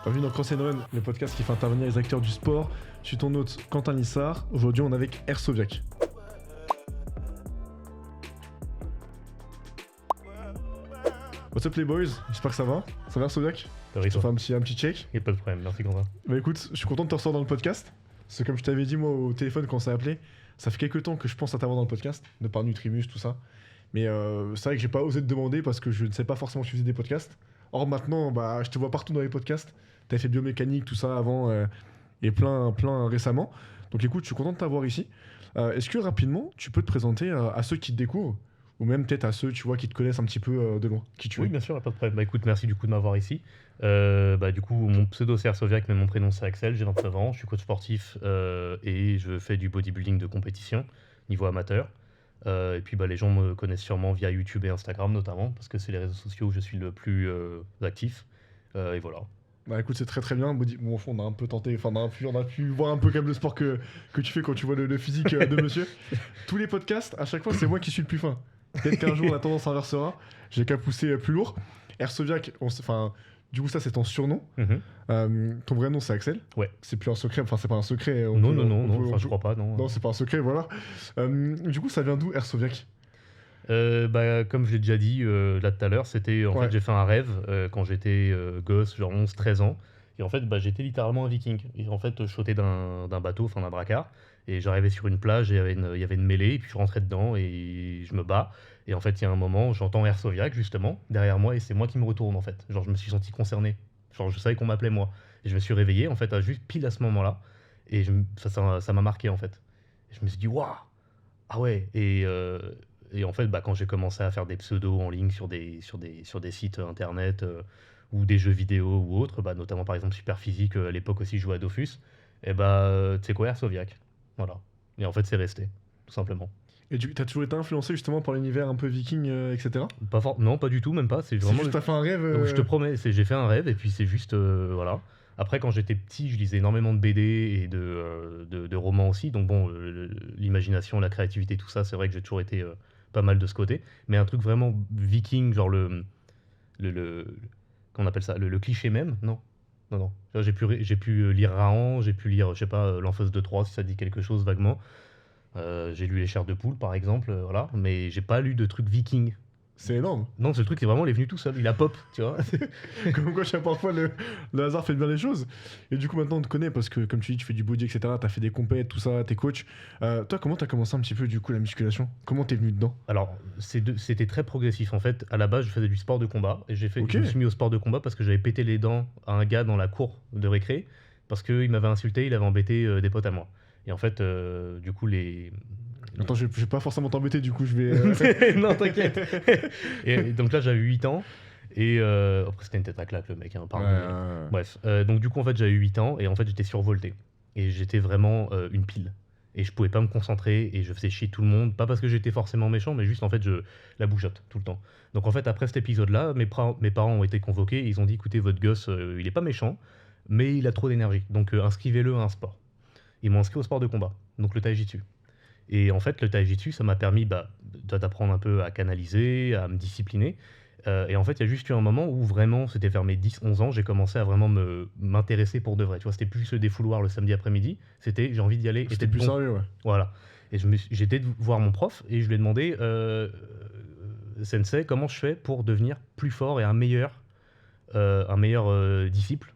Bienvenue dans Cross & Run, le podcast qui fait intervenir les acteurs du sport. Je suis ton hôte Quentin Lissard. Aujourd'hui, on est avec Airsoviac. What's up les boys? J'espère que ça va. Ça va Airsoviac? Ça va, Je te fais un petit check. Y'a pas de problème, merci Quentin. Bah écoute, je suis content de te recevoir dans le podcast. Parce que comme je t'avais dit moi au téléphone quand on s'est appelé, ça fait quelques temps que je pense à t'avoir dans le podcast, de par Nutrimus, tout ça. Mais c'est vrai que j'ai pas osé te demander parce que je ne sais pas forcément que tu faisais des podcasts. Or maintenant, bah, je te vois partout dans les podcasts. T'avais fait biomécanique, tout ça avant et plein récemment. Donc écoute, je suis content de t'avoir ici. Est-ce que rapidement, tu peux te présenter à ceux qui te découvrent ou même peut-être à ceux tu vois, qui te connaissent un petit peu de loin, qui tu Oui, es? bien sûr, y'a pas de problème. Bah écoute, merci du coup de m'avoir ici. Du coup, mon pseudo c'est Airsoviac, mais mon prénom c'est Axel, j'ai 29 ans, je suis coach sportif et je fais du bodybuilding de compétition, niveau amateur. Et puis les gens me connaissent sûrement via YouTube et Instagram notamment, parce que c'est les réseaux sociaux où je suis le plus actif. Et voilà. Bah écoute, c'est très bien. Bon, on a un peu tenté, enfin on a pu voir un peu quand même le sport que tu fais quand tu vois le physique de monsieur. Tous les podcasts, à chaque fois, c'est moi qui suis le plus fin. Peut-être qu'un jour la tendance inversera. J'ai qu'à pousser plus lourd. Airsoviac, du coup ça c'est ton surnom. Ton vrai nom c'est Axel. Ouais. C'est plus un secret, enfin c'est pas un secret. Non, je crois pas, non. Non, c'est pas un secret, voilà. Du coup ça vient d'où Airsoviac? Comme je l'ai déjà dit là tout à l'heure, c'était en Ouais. fait j'ai fait un rêve quand j'étais gosse, genre 11-13 ans. Et en fait, j'étais littéralement un viking. Et en fait, je sautais d'un bateau, enfin d'un braquard. Et j'arrivais sur une plage, et il y avait une mêlée, et puis je rentrais dedans et je me bats. Et en fait, il y a un moment, j'entends Airsoviac justement derrière moi, et c'est moi qui me retourne en fait. Genre, je me suis senti concerné. Genre, je savais qu'on m'appelait moi. Et je me suis réveillé en fait, juste pile à ce moment-là. Et ça m'a marqué en fait. Et je me suis dit, waouh! Ah ouais! Et en fait, quand j'ai commencé à faire des pseudos en ligne sur des sites internet ou des jeux vidéo ou autres, notamment par exemple Superphysique, à l'époque aussi je jouais à Dofus, et tu sais quoi, Airsoviac. Voilà. Et en fait, c'est resté, tout simplement. Et t'as toujours été influencé justement par l'univers un peu viking, etc. Non, pas du tout, même pas. C'est C'est vraiment. juste t'as fait un rêve. Donc je te promets, j'ai fait un rêve et puis c'est juste. Voilà. Après, quand j'étais petit, je lisais énormément de BD et de romans aussi. Donc bon, l'imagination, la créativité, tout ça, c'est vrai que j'ai toujours été pas mal de ce côté. Mais un truc vraiment viking, genre qu'on appelle ça, le cliché même, non. Non. J'ai pu lire Rahan, j'ai pu lire, je sais pas, l'Enfance de Troie, si ça dit quelque chose vaguement. J'ai lu Les Chairs de Poule, par exemple, voilà. Mais j'ai pas lu de trucs vikings. C'est énorme. Non, ce truc, c'est vraiment, il est venu tout seul. Il a pop, tu vois. Comme quoi, parfois, le hasard fait bien les choses. Et du coup, maintenant, on te connaît parce que, comme tu dis, tu fais du body, etc. T'as fait des compètes, tout ça, t'es coach. Toi, comment t'as commencé un petit peu, du coup, la musculation? Comment t'es venu dedans? Alors, c'était très progressif. En fait, à la base, je faisais du sport de combat. Et Ok. je me suis mis au sport de combat parce que j'avais pété les dents à un gars dans la cour de récré. Parce qu'il m'avait insulté, il avait embêté des potes à moi. Et en fait, du coup, Attends, je vais pas forcément t'embêter, du coup, je vais. Non, t'inquiète. Et donc là, j'avais 8 ans. Et après, c'était une tête à claque, le mec, hein, pardon. Ouais. Bref, donc du coup, en fait, j'avais 8 ans et en fait, j'étais survolté. Et j'étais vraiment une pile. Et je pouvais pas me concentrer et je faisais chier tout le monde. Pas parce que j'étais forcément méchant, mais juste en fait, la bougeotte tout le temps. Donc en fait, après cet épisode-là, mes parents ont été convoqués et ils ont dit écoutez, votre gosse, il est pas méchant, mais il a trop d'énergie. Donc inscrivez-le à un sport. Ils m'ont inscrit au sport de combat, donc le taijitsu. Et en fait, le taijitsu, ça m'a permis d'apprendre un peu à canaliser, à me discipliner. Et en fait, il y a juste eu un moment où vraiment, c'était vers mes 10-11 ans, j'ai commencé à vraiment m'intéresser pour de vrai. Tu vois, c'était plus le défouloir le samedi après-midi, c'était j'ai envie d'y aller et C'était d'être plus bon. sérieux, ouais. Voilà. Et j'étais de voir mon prof et je lui ai demandé, Sensei, comment je fais pour devenir plus fort et un meilleur disciple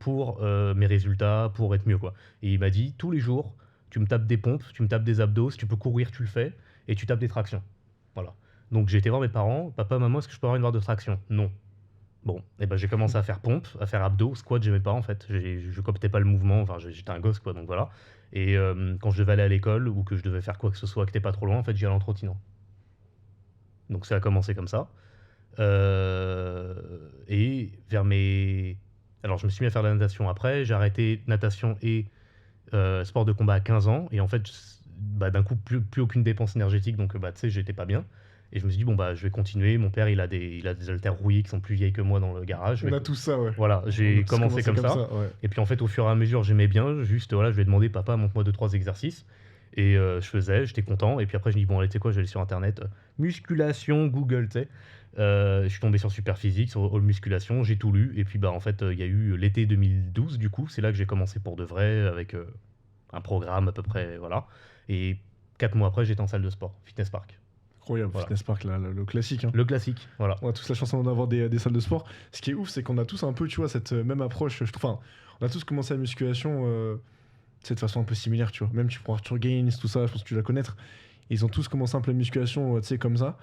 pour mes résultats, pour être mieux, quoi. Et il m'a dit, tous les jours, tu me tapes des pompes, tu me tapes des abdos, si tu peux courir, tu le fais, et tu tapes des tractions. Voilà. Donc j'ai été voir mes parents, papa, maman, est-ce que je peux avoir une barre de traction? Non. Bon, et j'ai commencé à faire pompe, à faire abdos, squat, j'aimais pas en fait. Je coptais pas le mouvement, enfin j'étais un gosse quoi, donc voilà. Et quand je devais aller à l'école ou que je devais faire quoi que ce soit, que t'es pas trop loin, en fait j'y allais en trottinant. Donc ça a commencé comme ça. Et vers mes. Alors je me suis mis à faire de la natation après, j'ai arrêté natation et sport de combat à 15 ans, et en fait, d'un coup, plus aucune dépense énergétique, donc tu sais, j'étais pas bien. Et je me suis dit, bon, je vais continuer. Mon père, il a des haltères rouillés qui sont plus vieilles que moi dans le garage. On a tout ça, ouais. Voilà, j'ai commencé comme ça. Ouais. Et puis en fait, au fur et à mesure, j'aimais bien. Juste, voilà, je lui ai demandé, papa, montre-moi 2-3 exercices. Et je faisais, j'étais content. Et puis après, je me dis, bon, allez, tu sais quoi, je vais aller sur Internet. Musculation, Google, tu sais. Je suis tombé sur Superphysique, sur All Musculation, j'ai tout lu. Et puis, bah, en fait, il y a eu l'été 2012, du coup. C'est là que j'ai commencé pour de vrai, avec un programme à peu près, voilà. Et 4 mois après, j'étais en salle de sport, Fitness Park. Incroyable, Voilà. Fitness Park, là, le classique. Hein. Le classique, voilà. On a tous la chance d'avoir des salles de sport. Ce qui est ouf, c'est qu'on a tous un peu, tu vois, cette même approche. Enfin, on a tous commencé la musculation tu sais, de façon un peu similaire, tu vois. Même tu prends Arthur Gaines, tout ça, je pense que tu dois connaître. Ils ont tous commencé un peu la musculation, tu sais, comme ça.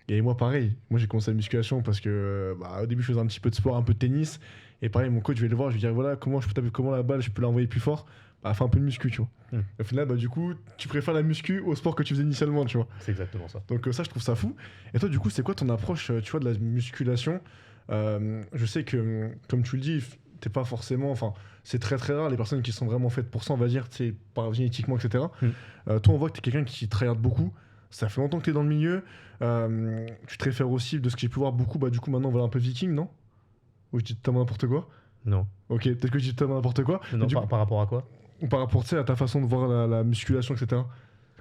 Et moi, pareil. Moi, j'ai commencé la musculation parce que, au début, je faisais un petit peu de sport, un peu de tennis. Et pareil, mon coach, je vais le voir, je lui dire, voilà, comment je peux taper, comment la balle, je peux l'envoyer plus fort. Bah, fais un peu de muscu, tu vois. Au final, bah, du coup, tu préfères la muscu au sport que tu faisais initialement, tu vois. C'est exactement ça. Donc ça, je trouve ça fou. Et toi, du coup, c'est quoi ton approche, tu vois, de la musculation? Je sais que, comme tu le dis, t'es pas forcément... Enfin, c'est très très rare les personnes qui sont vraiment faites pour ça, on va dire, tu sais, par génétiquement, etc. Toi, on voit que t'es quelqu'un qui tryhard beaucoup. Ça fait longtemps que t'es dans le milieu. Tu te réfères aussi, de ce que j'ai pu voir beaucoup, bah du coup, maintenant, on va un peu viking, non? Ou je dis totalement n'importe quoi? Non. Ok, peut-être que je dis totalement n'importe quoi. Non, Du par rapport à quoi? coup, par rapport, tu sais, à ta façon de voir la musculation, etc.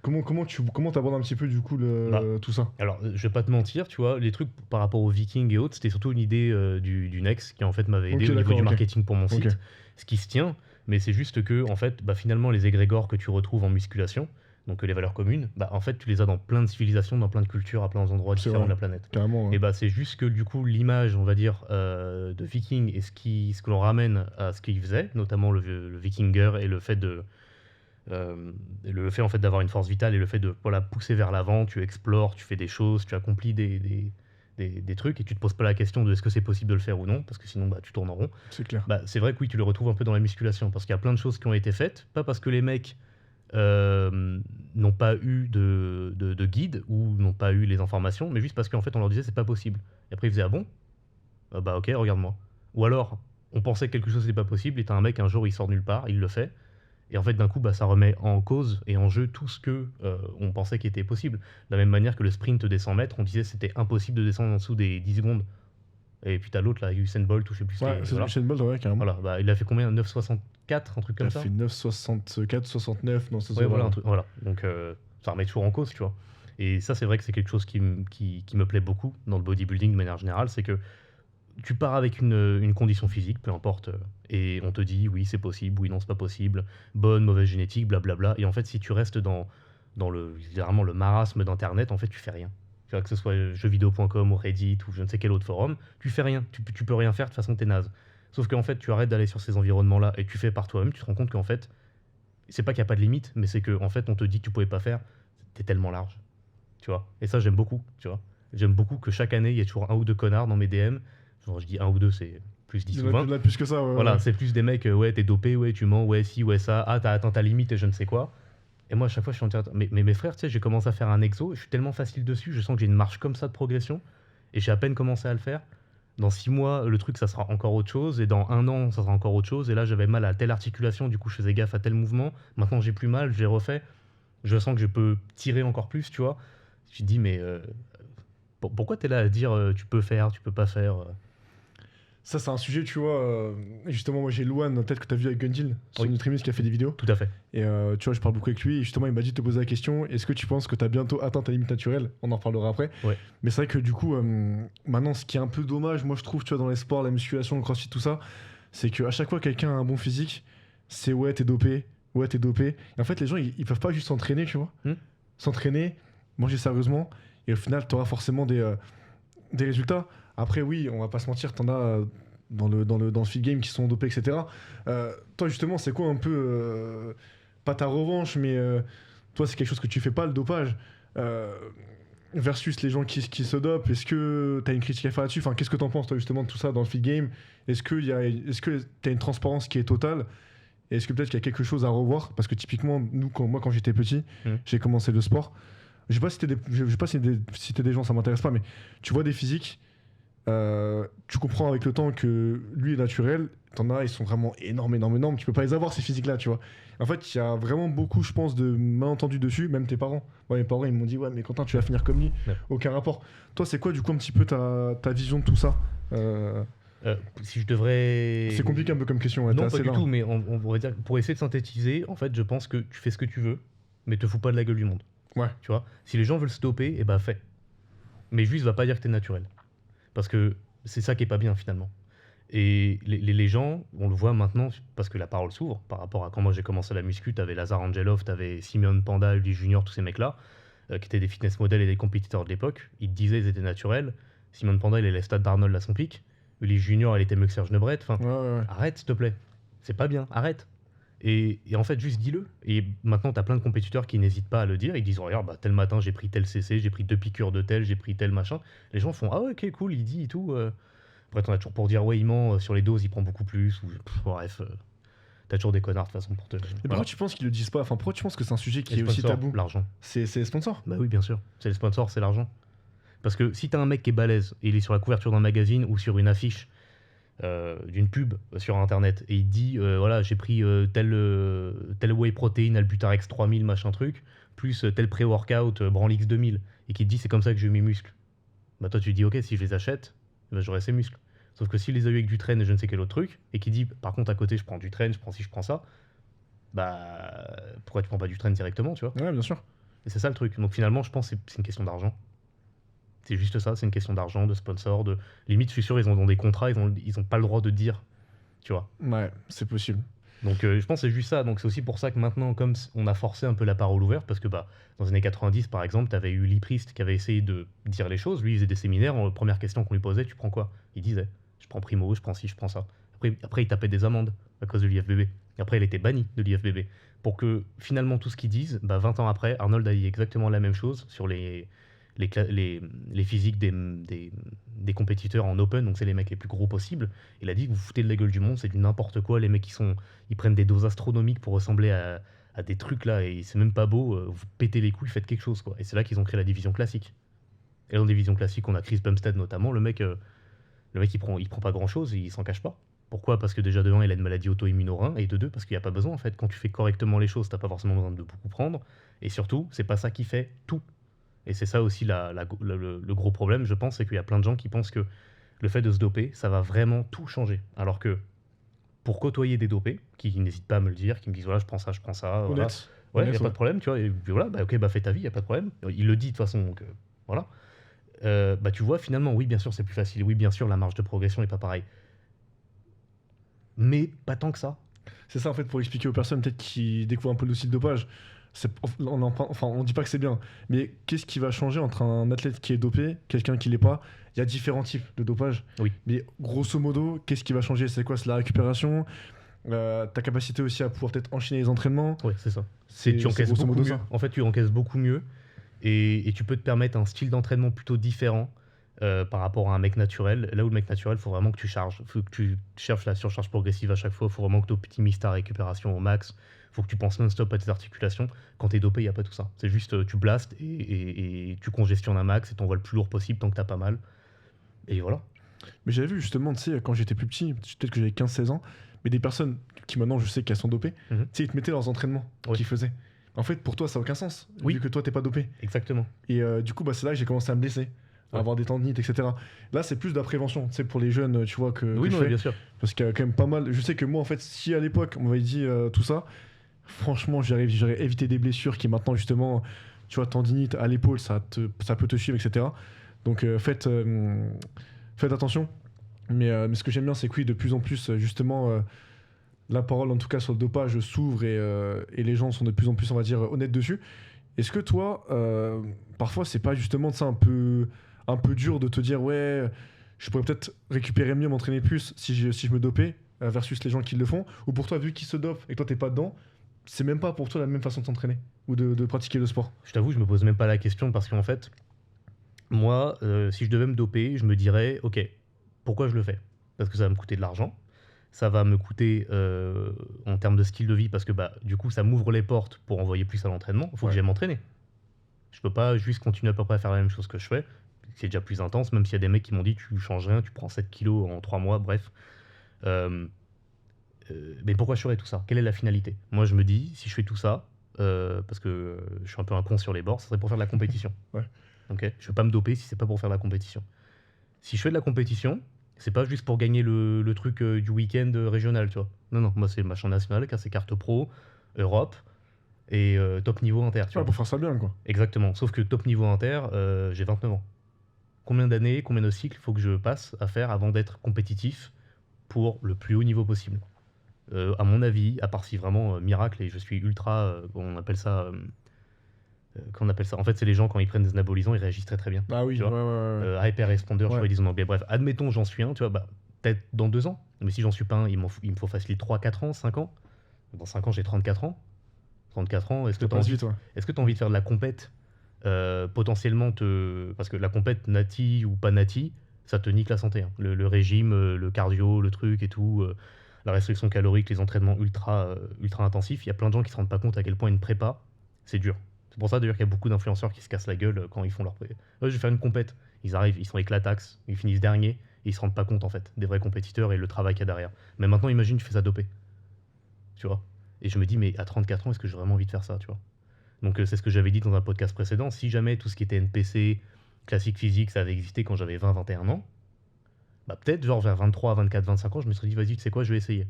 Comment t'abordes un petit peu, du coup, Bah, tout ça? Alors, je vais pas te mentir, tu vois, les trucs par rapport aux Vikings et autres, c'était surtout une idée du Nex qui en fait m'avait aidé Ok, au niveau d'accord, du ok. marketing pour mon Ok. site, ce qui se tient, mais c'est juste que en fait, bah, finalement, les égrégores que tu retrouves en musculation, donc les valeurs communes, bah, en fait, tu les as dans plein de civilisations, dans plein de cultures, à plein d'endroits C'est différents vrai. de la planète. Carrément, ouais. Et bah, c'est juste que du coup, l'image, on va dire, de Viking et ce que l'on ramène à ce qu'ils faisaient, notamment le Vikinger et le fait en fait d'avoir une force vitale et le fait de voilà, pousser vers l'avant, tu explores, tu fais des choses, tu accomplis des trucs et tu te poses pas la question de est-ce que c'est possible de le faire ou non, parce que sinon bah, tu tournes en rond. C'est clair. Bah, c'est vrai que oui, tu le retrouves un peu dans la musculation, parce qu'il y a plein de choses qui ont été faites, pas parce que les mecs n'ont pas eu de guide ou n'ont pas eu les informations, mais juste parce qu'en fait on leur disait c'est pas possible. Et après ils faisaient ah bon. Bah ok, regarde-moi. Ou alors on pensait que quelque chose n'était pas possible et t'as un mec un jour il sort de nulle part, il le fait. Et en fait, d'un coup, bah, ça remet en cause et en jeu tout ce que on pensait qui était possible. De la même manière que le sprint des 100 mètres, on disait que c'était impossible de descendre en dessous des 10 secondes. Et puis t'as l'autre, là, Usain Bolt, ou je sais plus ce Ouais, qui est. c'est Voilà. Usain Bolt, ouais, carrément. Voilà, bah, il a fait combien? 9,64, un truc Il comme a ça? fait 9,64, 69, non, ça Ouais, voilà, un truc, voilà. Donc ça remet toujours en cause, tu vois. Et ça, c'est vrai que c'est quelque chose qui me plaît beaucoup dans le bodybuilding de manière générale, c'est que tu pars avec une condition physique, peu importe, et on te dit oui, c'est possible, oui, non, c'est pas possible, bonne, mauvaise génétique, blablabla. Et en fait, si tu restes dans littéralement le marasme d'Internet, en fait, tu fais rien. Tu vois, que ce soit jeuxvideo.com ou Reddit ou je ne sais quel autre forum, tu fais rien. Tu peux rien faire, de toute façon, t'es naze. Sauf qu'en fait, tu arrêtes d'aller sur ces environnements-là et tu fais par toi-même, tu te rends compte qu'en fait, c'est pas qu'il n'y a pas de limite, mais c'est qu'en fait, on te dit que tu pouvais pas faire, t'es tellement large. Tu vois. Et ça, j'aime beaucoup, tu vois. J'aime beaucoup que chaque année, il y ait toujours un ou deux connards dans mes DM. Genre, je dis un ou deux, c'est plus 10 Il y ou en 20. a plus que ça, ouais. Voilà, Ouais. c'est plus des mecs, ouais, t'es dopé, ouais, tu mens, ouais, si, ouais, ça, ah, t'as atteint ta limite et je ne sais quoi. Et moi, à chaque fois, je suis en train de... Mais mes frères, tu sais, j'ai commencé à faire un exo, je suis tellement facile dessus, je sens que j'ai une marche comme ça de progression, et j'ai à peine commencé à le faire. Dans 6 mois, le truc, ça sera encore autre chose, et dans 1 an, ça sera encore autre chose, et là, j'avais mal à telle articulation, du coup, je faisais gaffe à tel mouvement, maintenant, j'ai plus mal, je l'ai refait, je sens que je peux tirer encore plus, tu vois. Je me dis, mais pourquoi t'es là à dire tu peux faire, tu peux pas faire Ça, c'est un sujet, tu vois. Justement, moi, j'ai Louane, peut-être que t'as vu avec Gundil, son Oui. Nutrimus qui a fait des vidéos. Tout à fait. Et tu vois, je parle beaucoup avec lui. Et justement, il m'a dit de te poser la question est-ce que tu penses que t'as bientôt atteint ta limite naturelle? On en reparlera après. Ouais. Mais c'est vrai que du coup, maintenant, ce qui est un peu dommage, moi, je trouve, tu vois, dans les sports, la musculation, le crossfit, tout ça, c'est qu'à chaque fois, quelqu'un a un bon physique, c'est ouais, t'es dopé. Ouais, t'es dopé. Et en fait, les gens, ils peuvent pas juste s'entraîner, tu vois. S'entraîner, manger sérieusement. Et au final, t'auras forcément des résultats. Après, oui, on va pas se mentir, t'en as dans le feed game qui sont dopés, etc. Toi, justement, c'est quoi un peu, pas ta revanche, mais toi, c'est quelque chose que tu fais pas, le dopage, versus les gens qui se dopent. Est-ce que t'as une critique à faire là-dessus? Enfin, qu'est-ce que t'en penses, toi, justement, de tout ça dans le feed game? Est-ce que t'as une transparence qui est totale? Et est-ce que peut-être qu'il y a quelque chose à revoir? Parce que typiquement, moi, quand j'étais petit, j'ai commencé le sport. Je sais pas si c'était des gens, ça m'intéresse pas, mais tu vois des physiques, tu comprends avec le temps que lui est naturel, t'en as, ils sont vraiment énormes, tu peux pas les avoir ces physiques-là, tu vois. En fait, il y a vraiment beaucoup, je pense, de malentendus dessus, même tes parents. Moi, mes parents, ils m'ont dit, ouais, mais Quentin, tu vas finir comme lui, Ouais. aucun rapport. Toi, c'est quoi, du coup, un petit peu ta vision de tout ça? Si je devrais... C'est compliqué un peu comme question, ouais, t'es Non, assez pas du large. tout, mais on pourrait dire, pour essayer de synthétiser, en fait, je pense que tu fais ce que tu veux, mais te fous pas de la gueule du monde. Ouais. Tu vois, si les gens veulent se doper, eh ben fais. Mais juste, va pas dire que t'es naturel. Parce que c'est ça qui est pas bien finalement. Et les gens, on le voit maintenant, parce que la parole s'ouvre, par rapport à quand moi j'ai commencé la muscu, t'avais Lazar Angelov, t'avais Simeon Panda, Uli Junior, tous ces mecs-là, qui étaient des fitness models et des compétiteurs de l'époque. Ils te disaient ils étaient naturels. Simeon Panda, il est les stats d'Arnold à son pic. Uli Junior, il était mieux que Serge Nebret. Enfin, Ouais, ouais, ouais. arrête, s'il te plaît. C'est pas bien, arrête. Et en fait, juste dis-le. Et maintenant, t'as plein de compétiteurs qui n'hésitent pas à le dire. Ils disent, regarde, bah, tel matin, j'ai pris tel CC, j'ai pris 2 piqûres de tel, j'ai pris tel machin. Les gens font, ah ouais, ok, cool, il dit et tout. Après, t'en as toujours pour dire, ouais, il ment, sur les doses, il prend beaucoup plus. Ou, bref, t'as toujours des connards de toute façon pour te. Mais Voilà. pourquoi tu penses qu'ils le disent pas? Enfin, pourquoi tu penses que c'est un sujet qui Les est aussi sponsors, tabou? l'argent. C'est les sponsors. Bah oui, bien sûr. C'est les sponsors, c'est l'argent. Parce que si t'as un mec qui est balèze et il est sur la couverture d'un magazine ou sur une affiche d'une pub sur internet et il dit voilà, j'ai pris tel whey protein Albutarex 3000 machin truc, plus tel pré-workout Branlix 2000 et qui te dit c'est comme ça que j'ai eu mes muscles. Bah toi tu dis ok, si je les achète, bah, j'aurai ces muscles. Sauf que s'il les a eu avec du train et je ne sais quel autre truc et qui dit par contre à côté je prends du train, je prends ci, je prends ça, bah pourquoi tu prends pas du train directement, tu vois? Ouais, bien sûr. Et c'est ça le truc. Donc finalement, je pense que c'est une question d'argent. C'est juste ça, c'est une question d'argent, de sponsor, de limite, je suis sûr, ils ont dans des contrats, ils ont pas le droit de dire, tu vois. Ouais, c'est possible. Donc je pense que c'est juste ça. Donc c'est aussi pour ça que maintenant, comme on a forcé un peu la parole ouverte, parce que bah, dans les années 90, par exemple, tu avais eu Lee Priest qui avait essayé de dire les choses. Lui, il faisait des séminaires. Première question qu'on lui posait, tu prends quoi? Il disait, je prends Primo, je prends ci, je prends ça. Après, il tapait des amendes à cause de l'IFBB. Et après, il était banni de l'IFBB. Pour que finalement, tout ce qu'ils disent, bah, 20 ans après, Arnold a dit exactement la même chose sur les physiques des compétiteurs en open, donc c'est les mecs les plus gros possibles. Il a dit que vous foutez de la gueule du monde, c'est du n'importe quoi. Les mecs ils prennent des doses astronomiques pour ressembler à des trucs là, et c'est même pas beau. Vous pétez les couilles, faites quelque chose quoi. Et c'est là qu'ils ont créé la division classique. Et dans la division classique, on a Chris Bumstead notamment. Le mec il prend pas grand chose, il s'en cache pas. Pourquoi? Parce que déjà de 1, il a une maladie auto-immune au rein, et de 2, parce qu'il n'y a pas besoin en fait. Quand tu fais correctement les choses, t'as pas forcément besoin de beaucoup prendre. Et surtout, c'est pas ça qui fait tout. Et c'est ça aussi le gros problème, je pense, c'est qu'il y a plein de gens qui pensent que le fait de se doper, ça va vraiment tout changer. Alors que pour côtoyer des dopés, qui n'hésitent pas à me le dire, qui me disent voilà, je prends ça, voilà. Honnête. Ouais, il n'y Honnête, a pas de problème, tu vois. Et puis voilà, bah, ok, bah fais ta vie, il n'y a pas de problème. Il le dit de toute façon, donc voilà. Bah tu vois, finalement, oui, bien sûr, c'est plus facile. Oui, bien sûr, la marge de progression n'est pas pareille. Mais pas tant que ça. C'est ça en fait pour expliquer aux personnes peut-être qui découvrent un peu aussi le dopage. On dit pas que c'est bien, mais qu'est-ce qui va changer entre un athlète qui est dopé, quelqu'un qui l'est pas? Il y a différents types de dopage. Oui. Mais grosso modo, qu'est-ce qui va changer? C'est quoi? C'est la récupération, ta capacité aussi à pouvoir peut-être enchaîner les entraînements. Oui, c'est ça. C'est Tu encaisses grosso beaucoup modo mieux. ça. En fait, tu encaisses beaucoup mieux et tu peux te permettre un style d'entraînement plutôt différent par rapport à un mec naturel. Là où le mec naturel, il faut vraiment que tu charges. Il faut que tu cherches la surcharge progressive à chaque fois. Il faut vraiment que tu optimises ta récupération au max. Il faut que tu penses non-stop à tes articulations. Quand tu es dopé, il n'y a pas tout ça. C'est juste, tu blastes et tu congestionnes un max et tu envoies le plus lourd possible tant que tu pas mal. Et voilà. Mais j'avais vu justement, tu sais, quand j'étais plus petit, peut-être que j'avais 15-16 ans, mais des personnes qui maintenant je sais qu'elles sont dopées, tu sais, ils te mettaient leurs entraînements Oui. qu'ils faisaient. En fait, pour toi, ça n'a aucun sens, Oui. vu que toi, t'es pas dopé. Exactement. Et du coup, bah, c'est là que j'ai commencé à me blesser, à Ouais. avoir des tendinites, etc. Là, c'est plus de la prévention, tu sais, pour les jeunes, tu vois, que Oui, je non, fais. bien sûr. Parce qu'il y a quand même pas mal. Je sais que moi, en fait, si à l'époque, on m'avait dit tout ça, franchement, j'aurais évité des blessures qui maintenant, justement, tu vois, tendinite à l'épaule, ça peut te suivre, etc. Donc, faites attention. Mais ce que j'aime bien, c'est que oui, de plus en plus, justement, la parole, en tout cas sur le dopage, s'ouvre et les gens sont de plus en plus, on va dire, honnêtes dessus. Est-ce que toi, parfois, c'est pas justement de ça un peu dur de te dire, ouais, je pourrais peut-être récupérer mieux, m'entraîner plus si je me dopais, versus les gens qui le font? Ou pour toi, vu qu'ils se dopent et que toi, t'es pas dedans, c'est même pas pour toi la même façon de s'entraîner ou de pratiquer le sport? Je t'avoue, je me pose même pas la question parce qu'en fait, moi, si je devais me doper, je me dirais, ok, pourquoi je le fais? Parce que ça va me coûter de l'argent. Ça va me coûter en termes de style de vie parce que bah, du coup, ça m'ouvre les portes pour envoyer plus à l'entraînement. Il faut que Ouais. j'aille m'entraîner. Je peux pas juste continuer à peu près à faire la même chose que je fais. C'est déjà plus intense, même s'il y a des mecs qui m'ont dit tu changes rien, tu prends 7 kilos en 3 mois, bref. Euh, mais pourquoi je ferais tout ça? Quelle est la finalité? Moi, je me dis, si je fais tout ça, parce que je suis un peu un con sur les bords, ça serait pour faire de la compétition. Ouais. Ok, je vais pas me doper si c'est pas pour faire de la compétition. Si je fais de la compétition, c'est pas juste pour gagner le truc du week-end régional, tu vois. Non, non, moi c'est machin national, car c'est carte pro, Europe et top niveau inter, tu Ouais, vois. pour faire ça bien, quoi. Exactement. Sauf que top niveau inter, j'ai 29 ans. combien d'années, combien de cycles il faut que je passe à faire avant d'être compétitif pour le plus haut niveau possible. À mon avis, à part si vraiment miracle et je suis ultra, on appelle ça, qu'on appelle ça. En fait, c'est les gens quand ils prennent des anabolisants, ils réagissent très très bien. Ah oui, Tu vois, hyper responder, je Ouais. crois ils disent en anglais. Bref, admettons j'en suis un, tu vois, bah, peut-être dans 2 ans. Mais si j'en suis pas un, il me faut facile 3-4 ans, 5 ans. Dans 5 ans, j'ai 34 ans. 34 ans, Ça passe vite, ouais. est-ce que tu as envie de faire de la compète potentiellement parce que la compète nati ou pas nati, ça te nique la santé, hein. Le régime, le cardio, le truc et tout, la restriction calorique, les entraînements ultra intensifs, il y a plein de gens qui se rendent pas compte à quel point une prépa, c'est dur. C'est pour ça d'ailleurs qu'il y a beaucoup d'influenceurs qui se cassent la gueule quand ils font leur prépa. Ouais, je vais faire une compète. Ils arrivent, ils sont éclatax, ils finissent dernier, et ils se rendent pas compte en fait des vrais compétiteurs et le travail qu'il y a derrière. Mais maintenant, imagine, tu fais ça dopé. Tu vois. Et je me dis, mais à 34 ans, est-ce que j'ai vraiment envie de faire ça, tu vois. Donc c'est ce que j'avais dit dans un podcast précédent. Si jamais tout ce qui était NPC, classique physique, ça avait existé quand j'avais 20-21 ans, bah peut-être genre vers 23, 24, 25 ans, je me serais dit, vas-y, tu sais quoi, je vais essayer.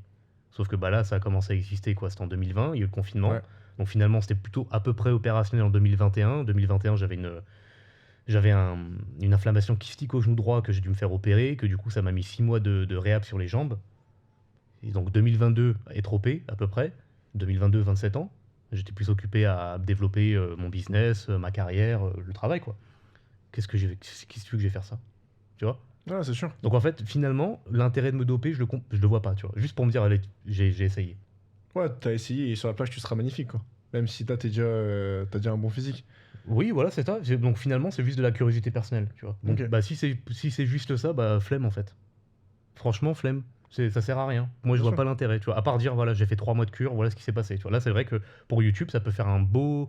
Sauf que bah là, ça a commencé à exister, quoi. C'était en 2020, il y a eu le confinement. Ouais. Donc finalement, c'était plutôt à peu près opérationnel en 2021. 2021, j'avais une inflammation kystique au genou droit que j'ai dû me faire opérer, que du coup, ça m'a mis 6 mois de réhab sur les jambes. Et donc 2022, être OP à peu près. 2022, 27 ans. J'étais plus occupé à développer mon business, ma carrière, le travail, quoi. Qu'est-ce que tu veux que je vais faire ça? Tu vois? Ouais, c'est sûr. Donc en fait, finalement, l'intérêt de me doper, je le vois pas, tu vois. Juste pour me dire, allez, j'ai essayé. Ouais, t'as essayé et sur la plage, tu seras magnifique, quoi. Même si t'as déjà un bon physique. Oui, voilà, c'est ça. Donc finalement, c'est juste de la curiosité personnelle, tu vois. Donc Ok. bah, si c'est juste ça, bah flemme en fait. Franchement, flemme. Ça sert à rien. Moi, je Bien vois sûr. pas l'intérêt, tu vois. À part dire, voilà, j'ai fait 3 mois de cure, voilà ce qui s'est passé, tu vois. Là, c'est vrai que pour YouTube, ça peut faire un beau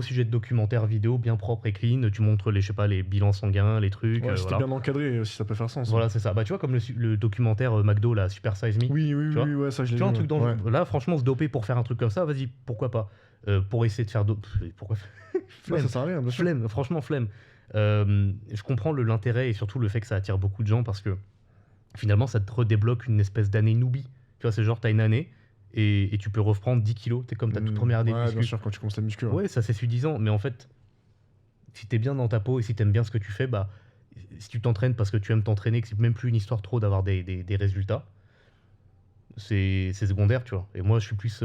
sujet de documentaire vidéo bien propre et clean. Tu montres je sais pas, les bilans sanguins, les trucs, Ouais, si t'es voilà. bien encadré aussi, ça peut faire sens. Voilà, c'est ça. Bah, tu vois, comme le documentaire McDo, là, Super Size Me. Oui, oui, Tu vois, oui, ouais, ça je l'ai tu vois, vu. un truc Ouais. là, franchement, se doper pour faire un truc comme ça, vas-y, pourquoi pas. Pour essayer de faire d'autres. Pourquoi Ouais, flemme, ça sert à rien, bien sûr. flemme, franchement, flemme. Je comprends l'intérêt et surtout le fait que ça attire beaucoup de gens parce que finalement, ça te redébloque une espèce d'année newbie. Tu vois, c'est genre, t'as une année et tu peux reprendre 10 kilos. T'es comme ta toute première année de Ouais, bien muscu. sûr, quand tu commences la muscu. Ouais. Ouais, ça c'est suffisant, mais en fait, si t'es bien dans ta peau et si t'aimes bien ce que tu fais, bah, si tu t'entraînes parce que tu aimes t'entraîner, que c'est même plus une histoire trop d'avoir des résultats, c'est secondaire, tu vois. Et moi, je suis plus.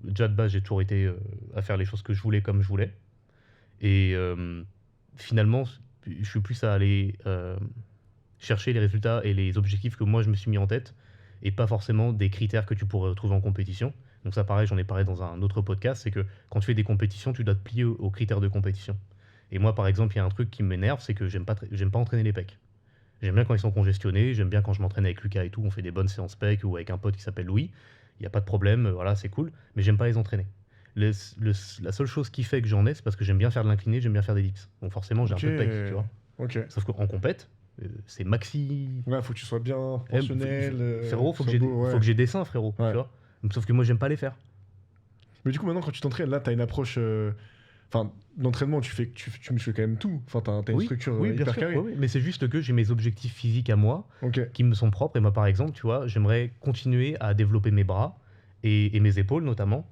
Déjà de base, j'ai toujours été à faire les choses que je voulais comme je voulais. Et finalement, je suis plus à aller chercher les résultats et les objectifs que moi je me suis mis en tête et pas forcément des critères que tu pourrais retrouver en compétition. Donc ça pareil, j'en ai parlé dans un autre podcast, c'est que quand tu fais des compétitions, tu dois te plier aux critères de compétition. Et moi par exemple, il y a un truc qui m'énerve, c'est que j'aime pas entraîner les pecs. J'aime bien quand ils sont congestionnés, j'aime bien quand je m'entraîne avec Lucas et tout, on fait des bonnes séances pecs ou avec un pote qui s'appelle Louis, il n'y a pas de problème, voilà, c'est cool, mais j'aime pas les entraîner. La seule chose qui fait que j'en ai, c'est parce que j'aime bien faire de l'incliné, j'aime bien faire des dips. Donc forcément, j'ai Ok. un peu de pecs, tu vois. Ok. Sauf qu'en compète, c'est maxi. Ouais, faut que tu sois bien proportionnel. Frérot, faut que ouais. j'ai des seins, frérot. Ouais. Tu vois. Sauf que moi, j'aime pas les faire. Mais du coup, maintenant, quand tu t'entraînes, là, t'as une approche. Enfin, d'entraînement, tu muscles quand même tout. Enfin, t'as une structure oui, bien hyper sûr. carrée. Oui, oui. Mais c'est juste que j'ai mes objectifs physiques à moi Ok. qui me sont propres. Et moi, par exemple, tu vois, j'aimerais continuer à développer mes bras et mes épaules notamment.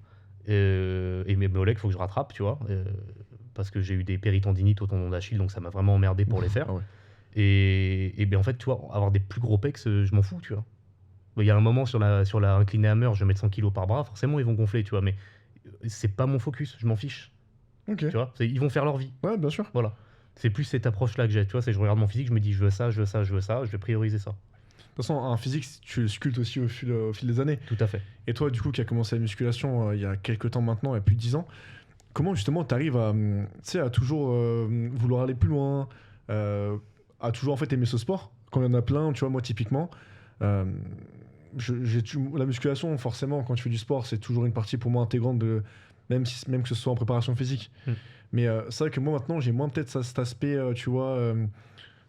Et mes mollets, il faut que je rattrape, tu vois. Parce que j'ai eu des péritendinites au tendon d'Achille, donc ça m'a vraiment emmerdé pour les faire. Ah ouais. Et bien en fait, tu vois, avoir des plus gros pecs, je m'en fous, tu vois. Il y a un moment sur la inclinée hammer, je vais mettre 100 kilos par bras, forcément ils vont gonfler, tu vois, mais c'est pas mon focus, je m'en fiche, Ok. tu vois. Ils vont faire leur vie, Ouais, bien sûr. voilà. C'est plus cette approche-là que j'ai, tu vois, c'est je regarde mon physique, je me dis je veux ça, je veux ça, je veux ça, je vais prioriser ça. De toute façon, un physique, tu le sculptes aussi au fil des années. Tout à fait. Et toi, du coup, qui a commencé la musculation il y a quelques temps maintenant, il y a plus de 10 ans, comment justement tu arrives à toujours vouloir aller plus loin, à toujours en fait aimer ce sport? Quand il y en a plein, tu vois, moi typiquement, la musculation, forcément, quand tu fais du sport, c'est toujours une partie pour moi intégrante de. Même que ce soit en préparation physique. Mais c'est vrai que moi maintenant, j'ai moins peut-être cet aspect, tu vois.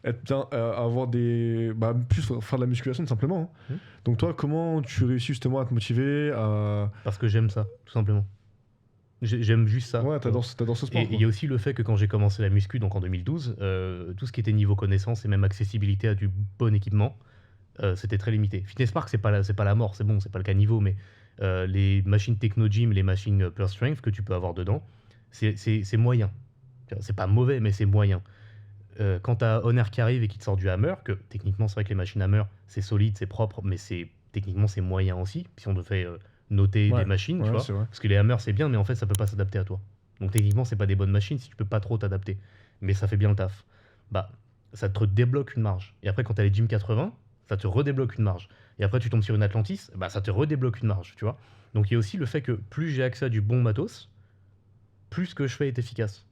Être bien, avoir des. Bah, plus faire de la musculation tout simplement. Hein. Donc, toi, comment tu réussis justement à te motiver à. Parce que j'aime ça, tout simplement. J'aime juste ça. Ouais, t'adores ce sport. Et il y a aussi le fait que quand j'ai commencé la muscu, donc en 2012, tout ce qui était niveau connaissance et même accessibilité à du bon équipement, c'était très limité. Fitness Park, c'est pas la mort, c'est bon, c'est pas le cas niveau, mais les machines Technogym, les machines Pure Strength que tu peux avoir dedans, c'est moyen. C'est pas mauvais, mais c'est moyen. quand t'as Honor qui arrive et qui te sort du hammer, que techniquement c'est vrai que les machines hammer c'est solide, c'est propre, mais techniquement c'est moyen aussi, si on devait noter Ouais, des machines, tu ouais, vois. c'est vrai. Parce que les hammers c'est bien, mais en fait ça peut pas s'adapter à toi. Donc techniquement c'est pas des bonnes machines si tu peux pas trop t'adapter. Mais ça fait bien le taf. Bah, ça te débloque une marge. Et après quand t'as les Gym 80, ça te redébloque une marge. Et après tu tombes sur une Atlantis, bah ça te redébloque une marge, tu vois. Donc il y a aussi le fait que plus j'ai accès à du bon matos, plus ce que je fais est efficace,